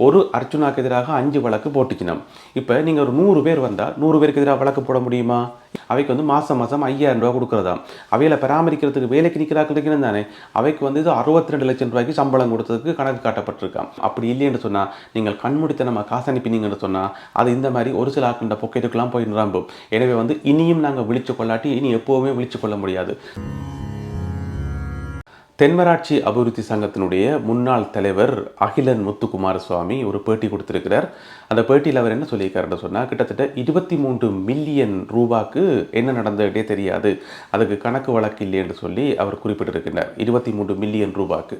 ஒரு அர்ச்சுனாக்கு எதிராக 5 வழக்கு போட்டுக்கணும். இப்போ நீங்கள் ஒரு 100 பேர் வந்தால் 100 பேருக்கு எதிராக வழக்கு போட முடியுமா? அவைக்கு வந்து மாதம் 5000 ரூபா கொடுக்குறதாம். அவைகளை பராமரிக்கிறதுக்கு வேலைக்கு நிற்கிறாக்களுக்கு தானே அவைக்கு வந்து இது 62 லட்சம் ரூபாய்க்கு சம்பளம் கொடுத்ததுக்கு கணக்கு காட்டப்பட்டிருக்காம். அப்படி இல்லைன்னு சொன்னால் நீங்கள் கண்மூடித்தனமாக காசு அனுப்பினீங்கன்னு சொன்னால் அது இந்த மாதிரி ஒரு சில ஆக்கின்ற பொக்கெட்டுக்கெல்லாம் போய் நிரம்பும். எனவே வந்து இனியும் நாங்கள் விழிச்சு கொள்ளாட்டி இனி எப்போவுமே விழிச்சு கொள்ள முடியாது. தென்மராட்சி அபிவிருத்தி சங்கத்தினுடைய முன்னாள் தலைவர் அகிலன் முத்துக்குமாரசுவாமி ஒரு பேட்டி கொடுத்திருக்கிறார். அந்த பேட்டியில் அவர் என்ன சொல்லியிருக்காருன்னு சொன்னால், கிட்டத்தட்ட 23 மில்லியன் ரூபாய்க்கு என்ன நடந்ததே தெரியாது, அதுக்கு கணக்கு வழக்கு இல்லை என்று சொல்லி அவர் குறிப்பிட்டிருக்கிறார். 23 மில்லியன் ரூபாய்க்கு.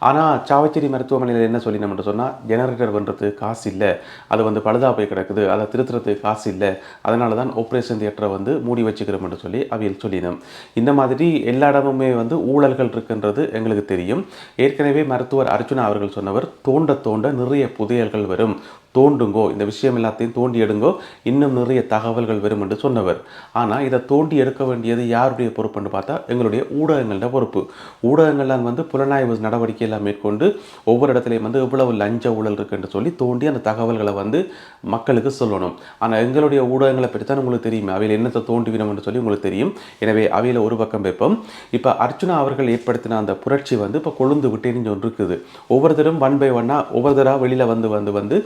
ஆனால் சாவச்சேரி மருத்துவமனையில் என்ன சொல்லினோம்னு சொன்னால், ஜெனரேட்டர் பண்ணுறதுக்கு காசு இல்லை, அது வந்து பழுதாக போய் கிடக்குது, அதை திருத்துறதுக்கு காசு இல்லை, அதனால தான் ஆப்ரேஷன் தியேட்டரை வந்து மூடி வச்சுக்கிறோம்னு சொல்லி அவையில் சொல்லினோம். இந்த மாதிரி எல்லா இடமுமே வந்து ஊழல்கள் இருக்குன்றது எங்களுக்கு தெரியும். ஏற்கனவே மருத்துவர் அர்ச்சுனா அவர்கள் சொன்னவர், தோண்ட தோண்ட நிறைய புதையல்கள் வரும், தோண்டுங்கோ, இந்த விஷயம் எல்லாத்தையும் தோண்டி எடுங்கோ, இன்னும் நிறைய தகவல்கள் வரும் என்று சொன்னவர். ஆனால் இதை தோண்டி எடுக்க வேண்டியது யாருடைய பொறுப்புன்னு பார்த்தா எங்களுடைய ஊடகங்களோட பொறுப்பு. ஊடகங்கள்லாம் வந்து புலனாய்வு நடவடிக்கை எல்லாம் மேற்கொண்டு ஒவ்வொரு இடத்துலையும் வந்து எவ்வளவு லஞ்ச ஊழல் இருக்குன்னு சொல்லி தோண்டி அந்த தகவல்களை வந்து மக்களுக்கு சொல்லணும். ஆனால் எங்களுடைய ஊடகங்களை பற்றி தான் உங்களுக்கு தெரியும், அவையில் என்னத்தை தோண்டிவினோம் என்று சொல்லி உங்களுக்கு தெரியும். எனவே அவையில் ஒரு பக்கம் வைப்போம். இப்போ அர்ச்சுனா அவர்கள் ஏற்படுத்தின அந்த புரட்சி வந்து இப்போ கொழுந்து விட்டேன்னு ஒன்று இருக்குது. ஒவ்வொருத்தரும் ஒன் பை ஒன்னாக ஒவ்வொருத்தராக வெளியில் வந்து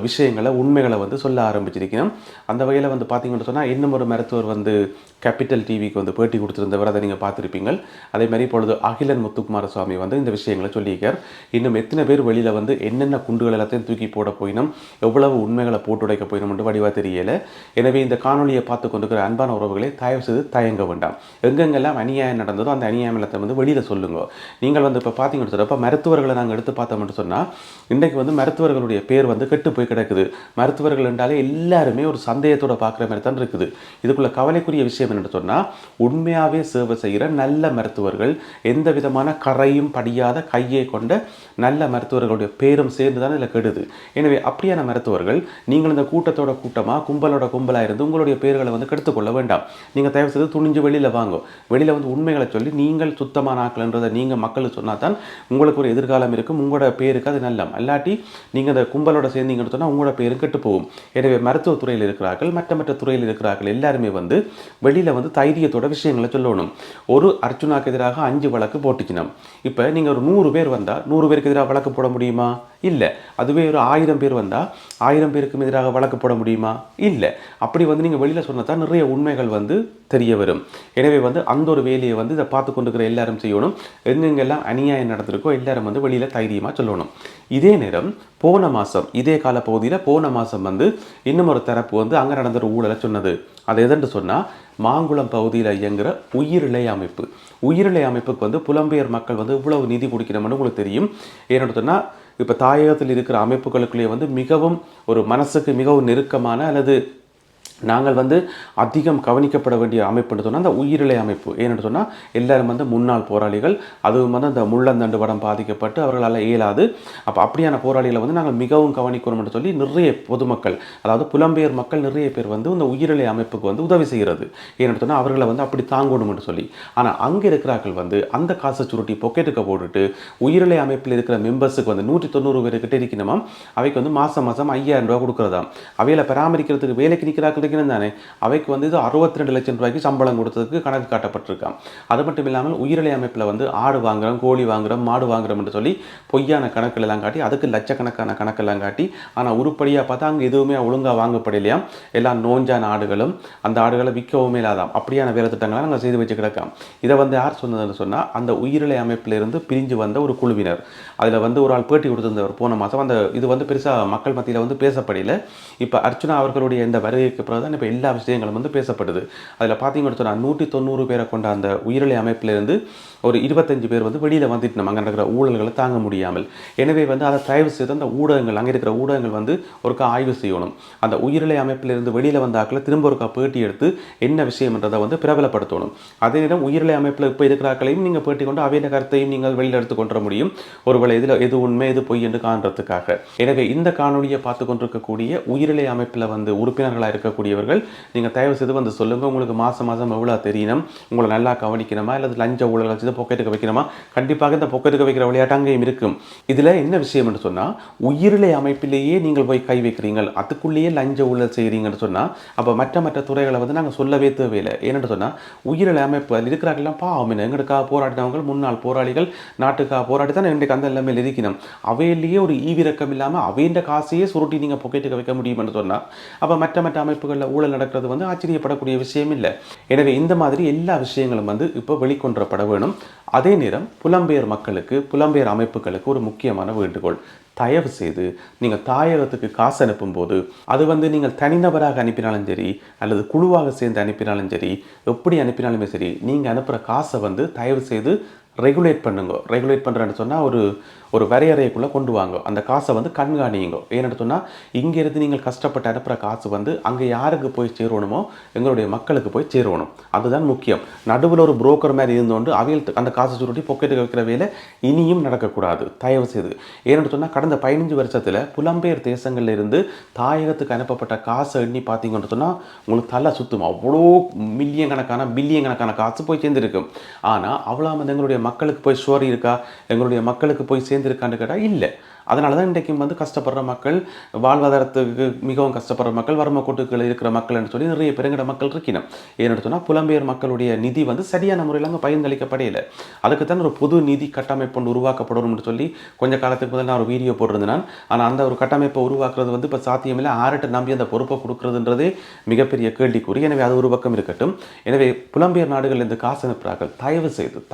விஷயங்களை உண்மைகளை வந்து சொல்ல ஆரம்பிச்சிருக்கணும். அந்த வகையில் வந்து பார்த்தீங்கன்னு சொன்னால், இன்னும் ஒரு மருத்துவர் வந்து கேபிட்டல் டிவிக்கு வந்து பேட்டி கொடுத்துருந்தவர், அதை நீங்கள் பார்த்துருப்பீங்க. அதே மாதிரி இப்பொழுது அகிலன் முத்துக்குமாரசுவாமி வந்து இந்த விஷயங்களை சொல்லியிருக்கார். இன்னும் எத்தனை பேர் வெளியில் வந்து என்னென்ன குண்டுகள் எல்லாத்தையும் தூக்கி போட போயினும், எவ்வளவு உண்மைகளை போட்டு உடைக்க போயினும் என்று வடிவாக தெரியலை. எனவே இந்த காணொலியை பார்த்து கொண்டிருக்கிற அன்பான உறவுகளை தயவு செய்து தயங்க வேண்டாம். எங்கெங்கெல்லாம் அநியாயம் நடந்ததோ அந்த அநியாயம் எல்லாத்தை வந்து வெளியில் சொல்லுங்க. நீங்கள் வந்து இப்போ பார்த்தீங்கன்னு சொன்னால், இப்போ மருத்துவர்களை நாங்கள் எடுத்து பார்த்தோம்னு சொன்னால், இன்றைக்கு வந்து மருத்துவர்களுடைய பேர் வந்து கெட்டு போய் கிடக்குது. மருத்துவர்கள் என்றாலே எல்லாருமே ஒரு சந்தேகத்தோட பார்க்குற மாதிரி தான் இருக்குது. இதுக்குள்ள கவலைக்குரிய விஷயம் என்னென்னு சொன்னால், உண்மையாகவே சேவை செய்கிற நல்ல மருத்துவர்கள், எந்த விதமான கரையும் படியாத கையை கொண்ட நல்ல மருத்துவர்களுடைய பேரும் சேர்ந்து தான் இதில் கெடுது. எனவே அப்படியான மருத்துவர்கள் நீங்கள் இந்த கூட்டத்தோட கூட்டமாக கும்பலோட கும்பலாக இருந்து உங்களுடைய பேர்களை வந்து கெடுத்துக்கொள்ள வேண்டாம். நீங்கள் தயவு செய்து துணிஞ்சு வெளியில் வாங்க. வெளியில் வந்து உண்மைகளை சொல்லி நீங்கள் சுத்தமான ஆக்கலன்றதை நீங்கள் மக்களுக்கு சொன்னால் தான் உங்களுக்கு ஒரு எதிர்காலம் இருக்கும். உங்களோட பேருக்கு அது நல்லம். அல்லாட்டி நீங்கள் அந்த கும்பலோட சேர்ந்தீங்கன்னு சொன்னால் உங்களோட பேரும் கெட்டு போகும். எனவே மருத்துவத்துறையில் இருக்கிறார்கள், மற்ற துறையில் இருக்கிறார்கள், எல்லாருமே வந்து வெளியில் வந்து தைரியத்தோட விஷயங்களை சொல்லணும். ஒரு அர்ச்சுனாக்கு எதிராக 5 வழக்கு போட்டுக்கணும். இப்போ நீங்கள் ஒரு 100 பேர் வந்தால் 100 பேருக்கு எதிராக வழக்கு போட முடியுமா? இல்லை. அதுவே ஒரு 1000 பேர் வந்தால் 1000 பேருக்கும் எதிராக வழக்கு போட முடியுமா? இல்லை. அப்படி வந்து நீங்கள் வெளியில் சொன்னால் தான் நிறைய உண்மைகள் வந்து தெரிய வரும். எனவே வந்து அந்த ஒரு வேலையை வந்து இதை பார்த்து கொண்டுக்கிற எல்லாரும் செய்யணும். எங்கெங்கெல்லாம் அநியாயம் நடந்திருக்கோ எல்லாரும் வந்து வெளியில் தைரியமாக சொல்லணும். இதே நேரம் போன மாதம் இதே காலப்பகுதியில் போன மாதம் வந்து இன்னும் ஒரு தரப்பு வந்து அங்கே நடந்த ஒரு ஊழலை சொன்னது. அது எதுன்னு சொன்னால், மாங்குளம் பகுதியில் இயங்குகிற உயிரிழை அமைப்பு. உயிரிழை அமைப்புக்கு வந்து புலம்பெயர் மக்கள் வந்து இவ்வளவு நிதி கொடுக்கணும்னு உங்களுக்கு தெரியும். ஏன்னு சொன்னால், இப்போ தாயகத்தில் இருக்கிற அமைப்புகளுக்குள்ளேயே வந்து மிகவும் ஒரு மனசுக்கு மிகவும் நெருக்கமான அல்லது நாங்கள் வந்து அதிகம் கவனிக்கப்பட வேண்டிய அமைப்புன்னு சொன்னால் அந்த உயிரிழை அமைப்பு. ஏன்னு சொன்னால், எல்லாரும் வந்து முன்னாள் போராளிகள், அதுவும் வந்து அந்த முள்ளந்தண்டு வடம் பாதிக்கப்பட்டு அவர்களால் இயலாது. அப்போ அப்படியான போராளிகளை வந்து நாங்கள் மிகவும் கவனிக்கணும்னு சொல்லி நிறைய பொதுமக்கள், அதாவது புலம்பெயர் மக்கள் நிறைய பேர் வந்து இந்த உயிரிழை அமைப்புக்கு வந்து உதவி செய்கிறது. ஏன்னு சொன்னால், அவர்களை வந்து அப்படி தாங்கணும்னு சொல்லி. ஆனால் அங்கே இருக்கிறார்கள் வந்து அந்த காசை சுருட்டி பொக்கெட்டுக்கு போட்டுட்டு உயிரிழை அமைப்பில் இருக்கிற மெம்பர்ஸுக்கு வந்து 190 பேருக்கிட்ட இருக்கணுமா, அவைக்கு வந்து மாதம் 5000 ரூபா கொடுக்குறதாம். அவைகளை பராமரிக்கிறதுக்கு வேலைக்கு நிற்கிறார்கள் தானே அவைக்கு வந்து இது 62 லட்சம் ரூபாய்க்கு சம்பளம் கொடுத்ததுக்கு கணக்கு காட்டப்பட்டிருக்கான். அது மட்டும் இல்லாமல் உயிரிழை அமைப்பில் வந்து ஆடு வாங்குறோம், கோழி வாங்குறோம், மாடு வாங்குறோம் என்று சொல்லி பொய்யான கணக்கெல்லாம் காட்டி, அதுக்கு லட்சக்கணக்கான கணக்கெல்லாம் காட்டி, ஆனால் உருப்படியாக பார்த்தா அங்கே எதுவுமே ஒழுங்காக வாங்கப்படலையாம். எல்லாம் நோஞ்சான ஆடுகளும் அந்த ஆடுகளை விற்கவும் இல்லாதாம். அப்படியான வேலை திட்டங்களை நாங்கள் செய்து வச்சு கிடக்காம். இதை வந்து யார் சொன்னதுன்னு சொன்னால், அந்த உயிரிழை அமைப்பிலிருந்து பிரிஞ்சு வந்த ஒரு குழுவினர். அதில் வந்து ஒரு ஆள் பேட்டி கொடுத்திருந்தவர் போன மாதம். அந்த இது வந்து பெருசாக மக்கள் மத்தியில் வந்து பேசப்படல. இப்போ அர்ச்சுனா அவர்களுடைய இந்த வருகைக்கு பிறகு தான் இப்போ எல்லா விஷயங்களும் வந்து பேசப்படுது. அதில் பார்த்தீங்கன்னு சொன்னால், 190 பேரை கொண்ட அந்த உயிரிழை அமைப்பிலிருந்து ஒரு 25 பேர் வந்து வெளியில் வந்துட்டு நம்ம அங்கே நடக்கிற ஊழல்களை தாங்க முடியாமல். எனவே வந்து அதை தயவு செய்து அந்த ஊடகங்கள், அங்கே இருக்கிற ஊடகங்கள் வந்து ஒருக்கா ஆய்வு செய்யணும். அந்த உயிரிழை அமைப்பிலிருந்து வெளியில் வந்த ஆக்களை திரும்ப ஒருக்கா பேட்டி எடுத்து என்ன விஷயம்ன்றதை வந்து பிரபலப்படுத்தணும். அதே நேரம் உயிரிழை அமைப்பில் இப்போ இருக்கிறாக்களையும் நீங்கள் பேட்டி கொண்டு அவைய கருத்தையும் நீங்கள் வெளியில் எடுத்து கொண்டு முடியும். ஒருவேளை இதில் எது உண்மை எது பொய் என்று காண்றதுக்காக. எனவே இந்த காணொலியை பார்த்து கொண்டிருக்கக்கூடிய உயிரிழை அமைப்பில் வந்து உறுப்பினர்களாக இருக்கக்கூடிய இருக்கக்கூடியவர்கள் நீங்கள் தயவு செய்து வந்து சொல்லுங்கள். உங்களுக்கு மாதம் மாதம் எவ்வளோ தெரியணும், உங்களை நல்லா கவனிக்கணுமா, அல்லது லஞ்ச ஊழல் வச்சு பொக்கெட்டுக்கு வைக்கணுமா? கண்டிப்பாக இந்த பொக்கெட்டுக்கு வைக்கிற விளையாட்டு அங்கேயும் இருக்கும். இதில் என்ன விஷயம் என்று சொன்னால், உயிரிழை அமைப்பிலேயே நீங்கள் போய் கை வைக்கிறீங்கள், அதுக்குள்ளேயே லஞ்ச ஊழல் செய்கிறீங்கன்னு சொன்னால், அப்போ மற்ற துறைகளை வந்து நாங்கள் சொல்லவே தேவையில்லை. ஏன்னு சொன்னால், உயிரிழை அமைப்பு அதில் இருக்கிறார்கள்லாம் பாவம் என்ன, எங்களுக்காக போராடினவங்க, முன்னாள் போராளிகள், நாட்டுக்காக போராடி தான் இன்றைக்கு அந்த நிலைமையில் இருக்கணும். அவையிலேயே ஒரு ஈவிரக்கம் இல்லாமல் அவையின் காசையே சுருட்டி நீங்கள் பொக்கெட்டுக்கு வைக்க முடியும்னு சொன்னால், அப்போ மற்ற அமைப்புகளில் ஊழல் நடக்கிறது வந்து ஆச்சரியப்படக்கூடிய விஷயம் இல்லை. எனவே இந்த மாதிரி எல்லா விஷயங்களும் வந்து இப்போ வெளிக்கொண்டப்பட வேணும். அதே நேரம் புலம்பெயர் மக்களுக்கு, புலம்பெயர் அமைப்புகளுக்கு ஒரு முக்கியமான வேண்டுகோள், தயவு செய்து நீங்கள் தாயகத்துக்கு காசு அனுப்பும்போது அது வந்து நீங்கள் தனிநபராக அனுப்பினாலும் சரி, அல்லது குழுவாக சேர்ந்து அனுப்பினாலும் சரி, எப்படி அனுப்பினாலுமே சரி, நீங்கள் அனுப்புகிற காசை வந்து தயவு செய்து ரெகுலேட் பண்ணுங்க. ரெகுலேட் பண்ணுறேன்னு சொன்னால் ஒரு வரையறைக்குள்ளே கொண்டு வாங்க. அந்த காசை வந்து கண்காணிங்க. ஏன்னு சொன்னால், இங்கேருந்து நீங்கள் கஷ்டப்பட்டு அனுப்புகிற காசு வந்து அங்கே யாருக்கு போய் சேரணுமோ, எங்களுடைய மக்களுக்கு போய் சேரணும். அதுதான் முக்கியம். நடுவில் ஒரு புரோக்கர் மாதிரி இருந்தோண்டு அவையில் அந்த காசு சுருட்டி பொக்கெட்டுக்கு வைக்கிற வேலை இனியும் நடக்கக்கூடாது, தயவு செய்து. ஏன்னு சொன்னால், கடந்த 15 வருஷத்தில் புலம்பெயர் தேசங்களில் இருந்து தாயகத்துக்கு அனுப்பப்பட்ட காசை எண்ணி பார்த்தீங்கன்னு சொன்னால் உங்களுக்கு தலை சுற்றும். அவ்வளோ மில்லியன் கணக்கான பில்லியன் கணக்கான காசு போய் சேர்ந்துருக்கும். ஆனால் அவ்வளோ வந்து எங்களுடைய மக்களுக்கு போய் ஷோரி இருக்கா, எங்களுடைய மக்களுக்கு போய் சேர்ந்துருக்கான்னு கேட்டால் இல்லை. அதனால தான் இன்றைக்கும் வந்து கஷ்டப்படுற மக்கள், வாழ்வாதாரத்துக்கு மிகவும் கஷ்டப்படுற மக்கள், வறுமை கோட்டுகளில் இருக்கிற மக்கள் என்று சொல்லி நிறைய பெருங்கிட மக்கள் இருக்கணும். ஏன்னு சொன்னால், புலம்பெயர் மக்களுடைய நிதி வந்து சரியான முறையில் அங்கே பகிர்ந்தளிக்கப்படையில. அதுக்குத்தான் ஒரு புது நிதி கட்டமைப்பு ஒன்று உருவாக்கப்படணும்னு சொல்லி கொஞ்ச காலத்துக்கு முதல்ல நான் ஒரு வீடியோ போட்டிருந்தேன். ஆனால் அந்த ஒரு கட்டமைப்பை உருவாக்குறது வந்து இப்போ சாத்தியமில்லை. ஆர்ட்ட நம்பி அந்த பொறுப்பை கொடுக்குறதுன்றதே மிகப்பெரிய கேள்விக்குறி. எனவே அது ஒரு பக்கம் இருக்கட்டும். எனவே புலம்பெயர் நாடுகளில் இருந்து காசு அனுப்புகிறார்கள்,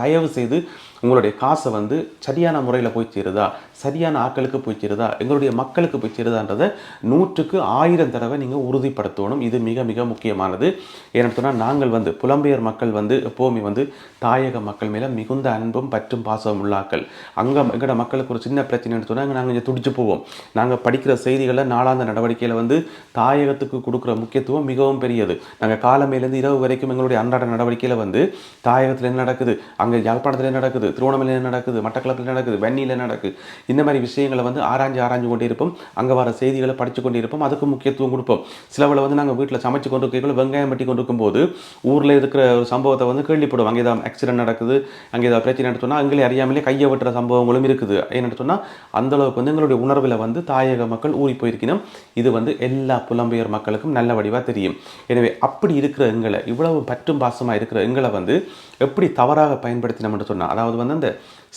தயவு செய்து உங்களுடைய காசை வந்து சரியான முறையில் போய் சேருதா, சரியான ஆட்களுக்கு போய் சேருதா, எங்களுடைய மக்களுக்கு போய் சேருதான்றதை 100க்கு 1000 தடவை நீங்கள் உறுதிப்படுத்தணும். இது மிக மிக முக்கியமானது. ஏன்னு சொன்னால், நாங்கள் வந்து புலம்பெயர் மக்கள் வந்து எப்போவுமே வந்து தாயக மக்கள் மேலே மிகுந்த அன்பும் பற்றும் பாசமும் உள்ளாக்கள். அங்கே எங்களோட மக்களுக்கு ஒரு சின்ன பிரச்சனைன்னு சொன்னால் நாங்கள் இங்கே துடிச்சு போவோம். நாங்கள் படிக்கிற செய்திகளில் நாளாந்த நடவடிக்கையில் வந்து தாயகத்துக்கு கொடுக்குற முக்கியத்துவம் மிகவும் பெரியது. நாங்கள் காலமேலேருந்து இரவு வரைக்கும் எங்களுடைய அன்றாட நடவடிக்கையில் வந்து தாயகத்தில் என்ன நடக்குது, அங்கே யாழ்ப்பாணத்தில் என்ன நடக்குது, திருவண்ணாமலையில் நடக்குது, மட்டக்களப்பில் நடக்குது, வெண்ணியில் நடக்குது, இந்த மாதிரி விஷயங்களை வந்து ஆராய்ஞ்சு கொண்டே இருப்போம். அங்கே வர செய்திகளை படித்து கொண்டே இருப்போம். அதுக்கு முக்கியத்துவம் கொடுப்போம். சிலவில் வந்து நாங்கள் வீட்டில் சமைச்சு கொண்டு இருக்கைகள் வெங்காயம் பட்டி கொண்டு இருக்கும்போது ஊரில் இருக்கிற ஒரு சம்பவத்தை வந்து கேள்விப்படுவோம். அங்கே ஏதாவது ஆக்சிடென்ட் நடக்குது, அங்கே ஏதாவது பிரச்சனை சொன்னால் எங்களை அறியாமலே கையை வெட்டுற சம்பவங்களும் இருக்குது. ஏன்னு சொன்னால், அந்தளவுக்கு வந்து எங்களுடைய உணர்வில் வந்து தாயக மக்கள் ஊறி போயிருக்கணும். இது வந்து எல்லா புலம்பெயர் மக்களுக்கும் நல்ல வடிவாக தெரியும். எனவே அப்படி இருக்கிற எங்களை, இவ்வளவு பற்றும் பாசமாக இருக்கிற எங்களை வந்து எப்படி தவறாக பயன்படுத்தினோம்னு சொன்னால், அதாவது வந்து அந்த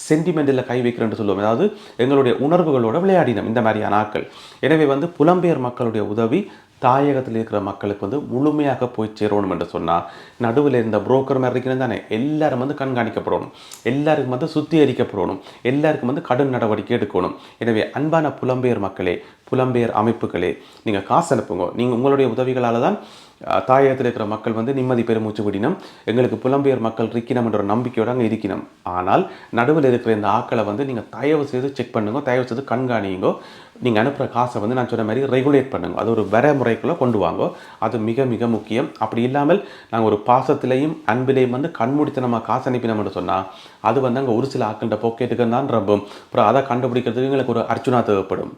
சென்டிமெண்டில் கை வைக்கிறேன்னு சொல்லுவோம். அதாவது எங்களுடைய உணர்வுகளோட விளையாடினோம் இந்த மாதிரியான ஆட்கள். எனவே வந்து புலம்பெயர் மக்களுடைய உதவி தாயகத்தில் இருக்கிற மக்களுக்கு வந்து முழுமையாக போய் சேரணும் என்று சொன்னால், நடுவில் இருந்த புரோக்கர் மாதிரி இருக்கிறது தானே, எல்லாரும் வந்து கண்காணிக்கப்படணும், எல்லாருக்கும் வந்து சுத்திகரிக்கப்படணும், எல்லாருக்கும் வந்து கடும் நடவடிக்கை எடுக்கணும். எனவே அன்பான புலம்பெயர் மக்களே, புலம்பெயர் அமைப்புகளே, நீங்கள் காசு அனுப்புங்க. நீங்கள் உங்களுடைய உதவிகளால் தான் தாயகத்தில் இருக்கிற மக்கள் வந்து நிம்மதி பெருமூச்சு விடினம். எங்களுக்கு புலம்பெயர் மக்கள் இருக்கணும் என்ற நம்பிக்கையோடு அங்கே இருக்கணும். ஆனால் நடுவில் இருக்கிற இந்த ஆக்களை வந்து நீங்கள் தயவு செய்து செக் பண்ணுங்க, தயவு செய்து கண்காணிங்க. நீங்கள் அனுப்புகிற காசை வந்து நான் சொன்ன மாதிரி ரெகுலேட் பண்ணுங்க. அது ஒரு வரைமுறைக்குள்ளே கொண்டு வாங்க. அது மிக மிக முக்கியம். அப்படி இல்லாமல் நாங்கள் ஒரு பாசத்திலையும் அன்பிலையும் வந்து கண்மூடித்தனமாக காசு அனுப்பினோம்னு சொன்னால், அது வந்து அங்கே ஒரு சில ஆக்கள்கிட்ட பொக்கெட்டுக்கு தான் ரம்பும். அப்புறம் அதை கண்டுபிடிக்கிறதுக்கு எங்களுக்கு ஒரு அர்ச்சுனா தேவைப்படும்.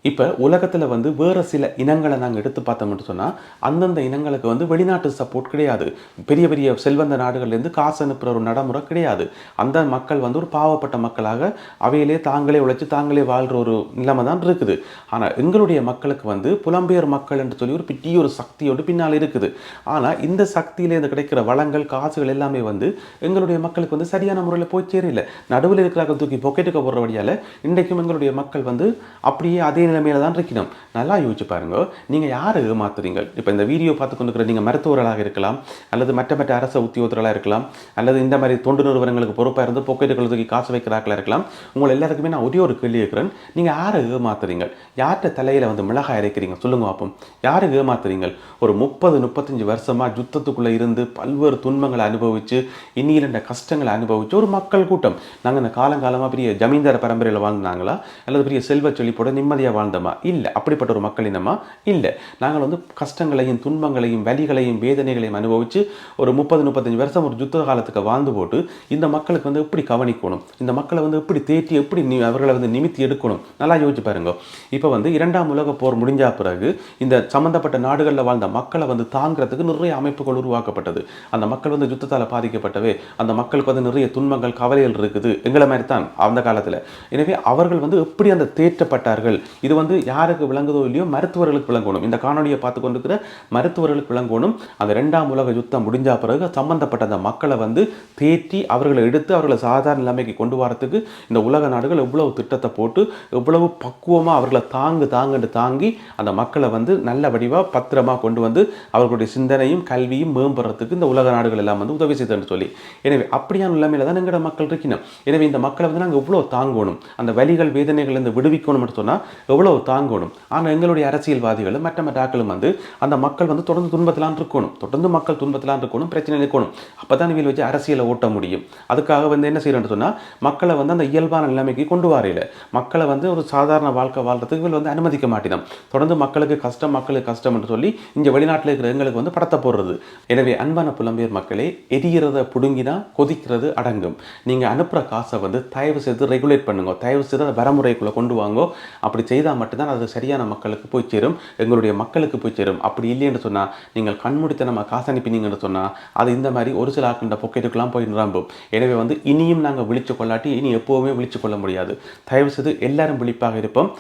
இப்போ உலகத்தில் வந்து வேறு சில இனங்களை நாங்கள் எடுத்து பார்த்தோம்னு சொன்னால், அந்தந்த இனங்களுக்கு வந்து வெளிநாட்டு சப்போர்ட் கிடையாது. பெரிய பெரிய செல்வந்த நாடுகள்லேருந்து காசு அனுப்புகிற ஒரு நடைமுறை கிடையாது. அந்த மக்கள் வந்து ஒரு பாவப்பட்ட மக்களாக அவையிலே தாங்களே உழைச்சி தாங்களே வாழ்கிற ஒரு நிலைமை தான் இருக்குது. ஆனால் எங்களுடைய மக்களுக்கு வந்து புலம்பெயர் மக்கள் என்று சொல்லி ஒரு பெரிய ஒரு சக்தியோடு பின்னால் இருக்குது. ஆனால் இந்த சக்தியிலேருந்து கிடைக்கிற வளங்கள், காசுகள் எல்லாமே வந்து எங்களுடைய மக்களுக்கு வந்து சரியான முறையில் போய் சேரல. நடுவில் இருக்கிறாங்க தூக்கி பொக்கெட்டுக்கு போடுற வழியால் இன்றைக்கும் எங்களுடைய மக்கள் வந்து அப்படியே அதே நிலைமையில தான் இருக்கணும். நல்லா யோசிச்சு பாருங்க, நீங்க யாரை ஏமாத்துறீங்க? இப்போ இந்த வீடியோ பார்த்து கொண்டிருக்கிற நீங்க மருத்துவர்களாக இருக்கலாம், அல்லது மற்ற அரச உத்தியோகத்தர்களாக இருக்கலாம், அல்லது இந்த மாதிரி தொண்டு நிறுவனங்களுக்கு பொறுப்பாக இருந்து பொக்கெட்டுகளுக்கு காசு வைக்கிறார்களாக இருக்கலாம். உங்களை எல்லாருக்குமே நான் ஒரே ஒரு கேள்வி கேட்கிறேன், நீங்க யாரை ஏமாத்துறீங்க? யார்கிட்ட தலையில வந்து மிளகாய் அரைக்கிறீங்க? சொல்லுங்க பார்ப்போம். யாரை ஏமாத்துறீங்க? ஒரு 30-35 வருஷமா யுத்தத்துக்குள்ள இருந்து பல்வேறு துன்பங்களை அனுபவிச்சு, இன்னில கஷ்டங்களை அனுபவிச்சு ஒரு மக்கள் கூட்டம். நாங்கள் இந்த காலங்காலமாக பெரிய ஜமீன்தார பரம்பரையில் வாழ்ந்தாங்களா, அல்லது பெரிய செல்வ செழிப்போட நிம்மதியாக வாழ்ந்தோமா? இல்லை. அப்படிப்பட்ட ஒரு மக்கள் இனமா? இல்லை. நாங்கள் வந்து கஷ்டங்களையும் துன்பங்களையும் வலிகளையும் வேதனைகளையும் அனுபவித்து ஒரு 30-35 வருஷம் ஒரு யுத்த காலத்துக்கு வாழ்ந்து போட்டு இந்த மக்களுக்கு வந்து எப்படி கவனிக்கணும், இந்த மக்களை வந்து எப்படி தேற்றி எப்படி அவர்களை வந்து நிமித்தி எடுக்கணும், நல்லா யோசிச்சு பாருங்க. இப்போ வந்து 2ஆம் உலக போர் முடிஞ்ச பிறகு இந்த சம்பந்தப்பட்ட நாடுகளில் வாழ்ந்த மக்களை வந்து தாங்கிறதுக்கு நிறைய அமைப்புகள் உருவாக்கப்பட்டது. அந்த மக்கள் வந்து யுத்தத்தால் பாதிக்கப்பட்டவே, அந்த மக்களுக்கு வந்து நிறைய துன்பங்கள் கவலைகள் இருக்குது, எங்களை மாதிரி தான் அந்த காலத்தில். எனவே அவர்கள் வந்து எப்படி அந்த தேற்றப்பட்டார்கள், இது வந்து யாருக்கு விளங்குதோ இல்லையோ மருத்துவர்களுக்கு விளங்கணும். இந்த காணொலியை பார்த்து கொண்டிருக்கிற மருத்துவர்களுக்கு விளங்கணும். அந்த 2ஆம் உலக யுத்தம் முடிஞ்ச பிறகு சம்பந்தப்பட்ட அந்த மக்களை வந்து தேற்றி அவர்களை எடுத்து அவர்களை சாதாரண நிலைமைக்கு கொண்டு வரத்துக்கு இந்த உலக நாடுகள் எவ்வளவு திட்டத்தை போட்டு எவ்வளவு பக்குவமாக அவர்களை தாங்குன்னு தாங்கி அந்த மக்களை வந்து நல்ல வடிவாக பத்திரமாக கொண்டு வந்து அவர்களுடைய சிந்தனையும் கல்வியும் மேம்படுறதுக்கு இந்த உலக நாடுகள் எல்லாம் வந்து உதவி செய்துன்னு சொல்லி. எனவே அப்படியான நிலைமையில தான் எங்களோட மக்கள் இருக்கணும். எனவே இந்த மக்களை வந்து நாங்கள் எவ்வளோ தாங்கணும், அந்த வலிகள் வேதனைகள் இந்த விடுவிக்கணும்னு சொன்னால் எவ்வளவு தாங்கணும். ஆனால் எங்களுடைய அரசியல்வாதிகளும் மற்ற ஆக்களும் வந்து அந்த மக்கள் வந்து தொடர்ந்து துன்பத்திலான் இருக்கணும், தொடர்ந்து மக்கள் துன்பத்திலான் இருக்கணும், பிரச்சனை இருக்கணும். அப்போ தான் இவங்க வச்சு அரசியலை ஓட்ட முடியும். அதுக்காக வந்து என்ன செய்யணும்னு சொன்னால் மக்களை வந்து அந்த இயல்பான நிலைமைக்கு கொண்டு வரையில, மக்களை வந்து ஒரு சாதாரண வாழ்க்கை வாழ்றதுக்கு இவங்க வந்து அனுமதிக்க மாட்டினோம். தொடர்ந்து மக்களுக்கு கஷ்டம் என்று சொல்லி இங்கே வெளிநாட்டில் இருக்கிற எங்களுக்கு வந்து படத்தை போடுறது. எனவே அன்பான புலம்பெயர் மக்களே, எரிகிறத புடுங்கினா கொதிக்கிறது அடங்கும். நீங்கள் அனுப்புகிற காசை வந்து தயவு செய்து ரெகுலேட் பண்ணுங்க, தயவு செய்து அதை வரமுறைக்குள்ளே கொண்டு வாங்க. அப்படி செய்தால் மட்டும்தான் அது சரியான மக்களுக்கு போய் சேரும், எங்களுடைய மக்களுக்கு போய் சேரும். அப்படி இல்லைன்னு சொன்னால் நீங்கள் கண்மூடித்தனமாக காசு அனுப்பினீங்கன்னு சொன்னால் அது இந்த மாதிரி ஒரு சில ஆக்கின்ற பொக்கெட்டுக்கெல்லாம் போய் நிரம்பும். எனவே வந்து இனியும் நாங்கள் விழிச்சு கொள்ளாட்டி இனி எப்போவுமே விழிச்சு கொள்ள முடியாது. தயவு செய்து எல்லாரும் விழிப்பாக இருப்போம்.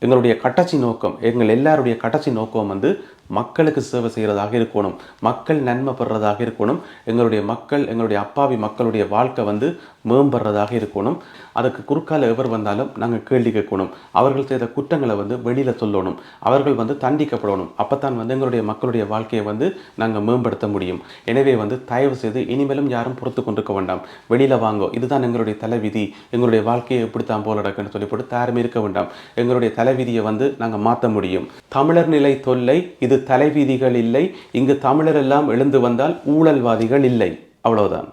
எங்களுடைய கடைசி நோக்கம், எங்கள் எல்லாருடைய கடைசி நோக்கம் வந்து மக்களுக்கு சேவை செய்கிறதாக இருக்கணும், மக்கள் நன்மை பெறுறதாக இருக்கணும். எங்களுடைய மக்கள், எங்களுடைய அப்பாவி மக்களுடைய வாழ்க்கை வந்து மேம்படுறதாக இருக்கணும். அதுக்கு குறுக்கால எவர் வந்தாலும் நாங்கள் கேள்வி கேட்கணும். அவர்கள் செய்த குற்றங்களை வந்து வெளியில் சொல்லணும், அவர்கள் வந்து தண்டிக்கப்படணும். அப்போத்தான் வந்து எங்களுடைய மக்களுடைய வாழ்க்கையை வந்து நாங்கள் மேம்படுத்த முடியும். எனவே வந்து தயவு செய்து இனிமேலும் யாரும் பொறுத்து கொண்டிருக்க வேண்டாம், வெளியில் வாங்கோ, இதுதான் எங்களுடைய தலைவிதி, எங்களுடைய வாழ்க்கையை எப்படித்தான் போல நடக்குன்னு சொல்லி போட்டு யாருமே இருக்க வேண்டாம். எங்களுடைய தலைவிதியை வந்து நாங்கள் மாற்ற முடியும். தமிழர் நிலை தொல்லை, இது தலைவிதிகள் இல்லை, இங்கு தமிழர் எல்லாம் எழுந்து வந்தால் ஊழல்வாதிகள் இல்லை. அவ்வளவுதான்.